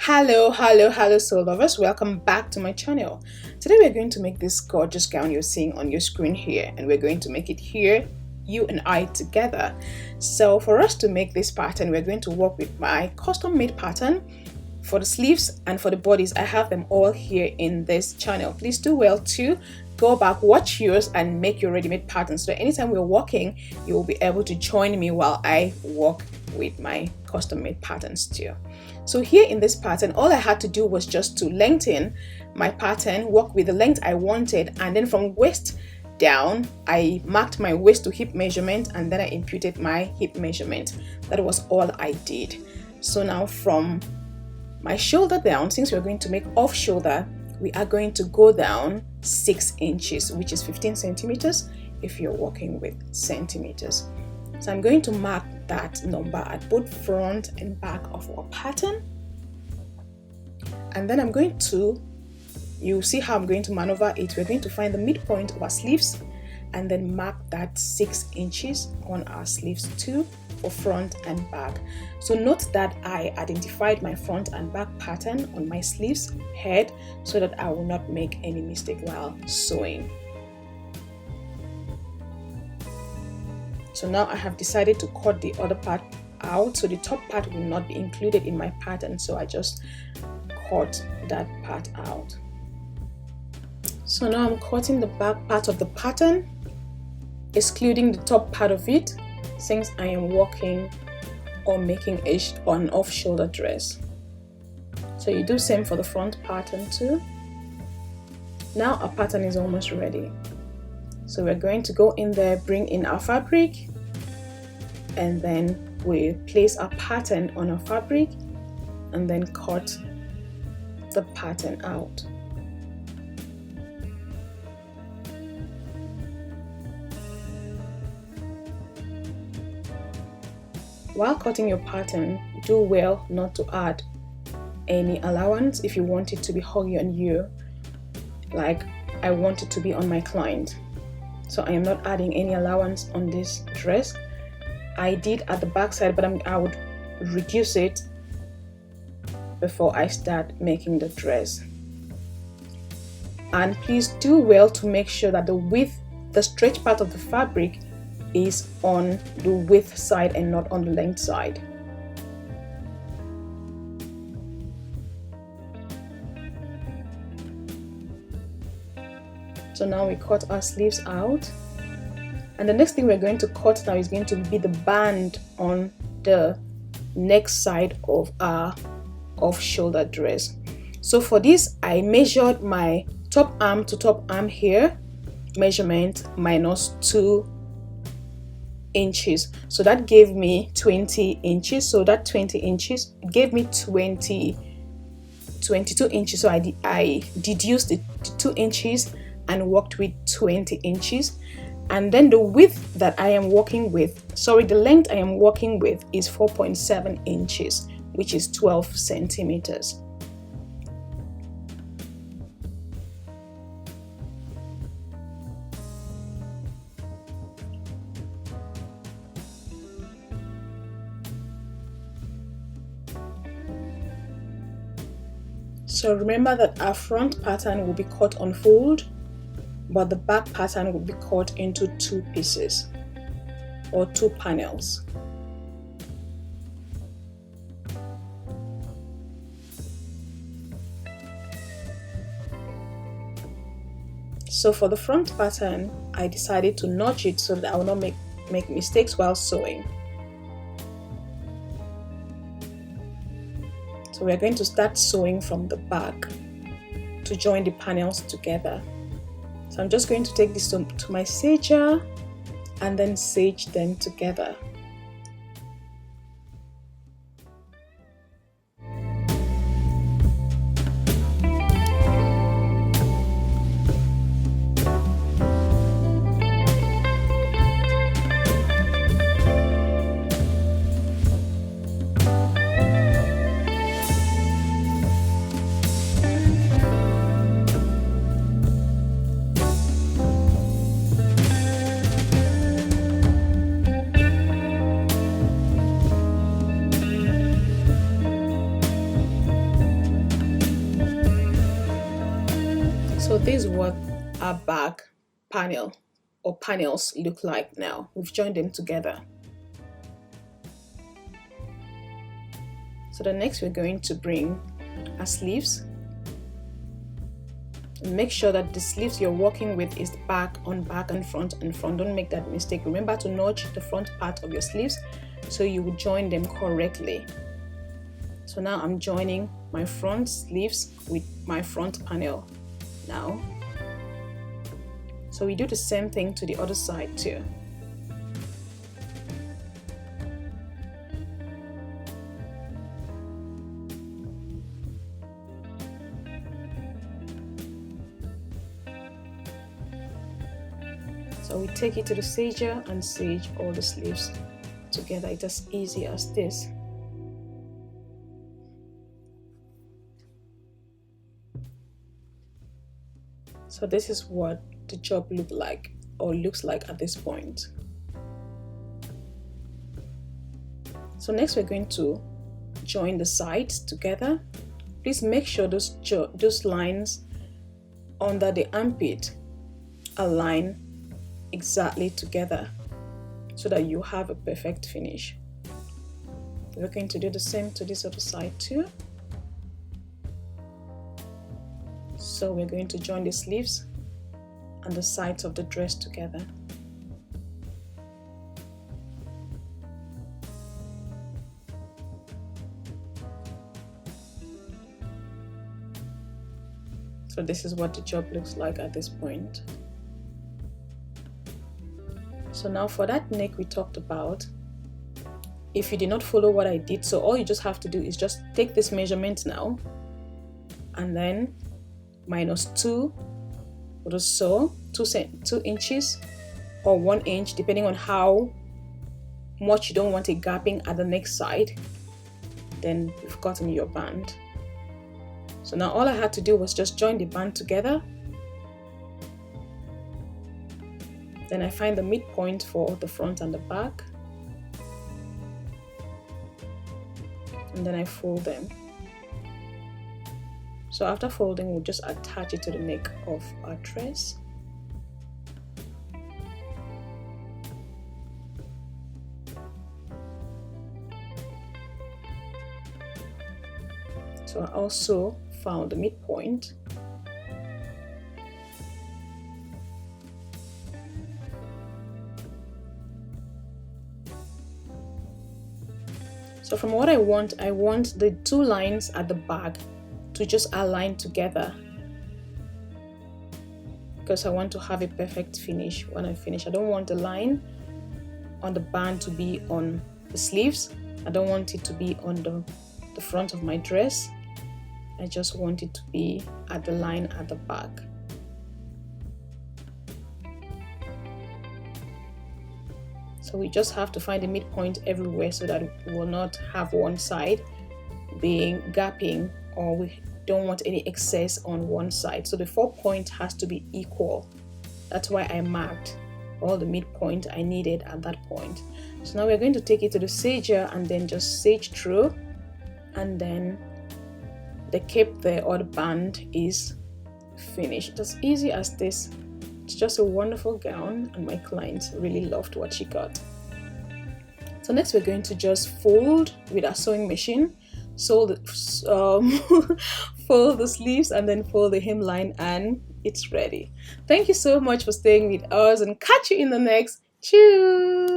Hello, soul lovers. Welcome back to my channel. Today we're going to make this gorgeous gown you're seeing on your screen here, and we're going to make it here, you and I together. So for us to make this pattern, we're going to work with my custom made pattern for the sleeves and for the bodies. I have them all here in this channel. Please do well to go back, watch yours, and make your ready-made pattern so that anytime we're working, you will be able to join me while I work with my custom made patterns too. So here in this pattern, all I had to do was just to lengthen my pattern, work with the length I wanted, and then from waist down, I marked my waist to hip measurement, and then I imputed my hip measurement. That was all I did. So now from my shoulder down, since we're going to make off shoulder, we are going to go down 6 inches, which is 15 centimeters if you're working with centimeters. So I'm going to mark that number at both front and back of our pattern. And then I'm going to, you see how I'm going to maneuver it. We're going to find the midpoint of our sleeves and then mark that 6 inches on our sleeves too for front and back. So note that I identified my front and back pattern on my sleeves head so that I will not make any mistake while sewing. So now I have decided to cut the other part out, so the top part will not be included in my pattern, so I just cut that part out. So now I'm cutting the back part of the pattern, excluding the top part of it, since I am working on making an off-shoulder dress. So you do same for the front pattern too. Now our pattern is almost ready. So we're going to go in there, bring in our fabric, and then we place our pattern on our fabric and then cut the pattern out. While cutting your pattern, do well not to add any allowance if you want it to be huggy on you, like I want it to be on my client. So I am not adding any allowance on this dress. I did at the back side, but I would reduce it before I start making the dress. And please do well to make sure that the width, the stretch part of the fabric is on the width side and not on the length side. So now we cut our sleeves out, and the next thing we're going to cut now is going to be the band on the neck side of our off-shoulder dress. So for this, I measured my top arm to top arm here measurement minus 2 inches. So that gave me 20 inches. So that 20 inches gave me 22 inches. So I deduced the 2 inches and worked with 20 inches, and then the width that I am working with, the length I am working with is 4.7 inches, which is 12 centimeters. So remember that our front pattern will be cut on fold, but the back pattern will be cut into 2 pieces or 2 panels. So for the front pattern, I decided to notch it so that I will not make mistakes while sewing. So we're going to start sewing from the back to join the panels together. So I'm just going to take this to my sager and then sage them together. So this is what our back panel or panels look like now. We've joined them together. So the next we're going to bring our sleeves. And make sure that the sleeves you're working with is back on back and front and front. Don't make that mistake. Remember to notch the front part of your sleeves so you will join them correctly. So now I'm joining my front sleeves with my front panel now. So we do the same thing to the other side too. So we take it to the sager and sage all the sleeves together. It's as easy as this. So this is what the job looks like at this point. So next we're going to join the sides together. Please make sure those lines under the armpit align exactly together so that you have a perfect finish. We're going to do the same to this other side too. So we're going to join the sleeves and the sides of the dress together. So this is what the job looks like at this point. So now for that neck we talked about, if you did not follow what I did, so all you just have to do is just take this measurement now and then -2 or so, 2 inches or 1 inch, depending on how much you don't want a gapping at the neck side, then you've gotten your band. So now all I had to do was just join the band together. Then I find the midpoint for the front and the back. And then I fold them. So after folding, we'll just attach it to the neck of our dress. So I also found the midpoint. So from what I want the 2 lines at the back to just align together, because I want to have a perfect finish when I finish. I don't want the line on the band to be on the sleeves. I don't want it to be on the front of my dress. I just want it to be at the line at the back. So we just have to find a midpoint everywhere so that we will not have one side being gapping, or we don't want any excess on one side. So the 4 point has to be equal. That's why I marked all the midpoint I needed at that point. So now we're going to take it to the sager and then just sage through, and then the cape there or the band is finished. As easy as this. It's just a wonderful gown, and my client really loved what she got. So next we're going to just fold with our sewing machine. Fold the sleeves and then fold the hemline, and it's ready. Thank you so much for staying with us, and catch you in the next. Cheers!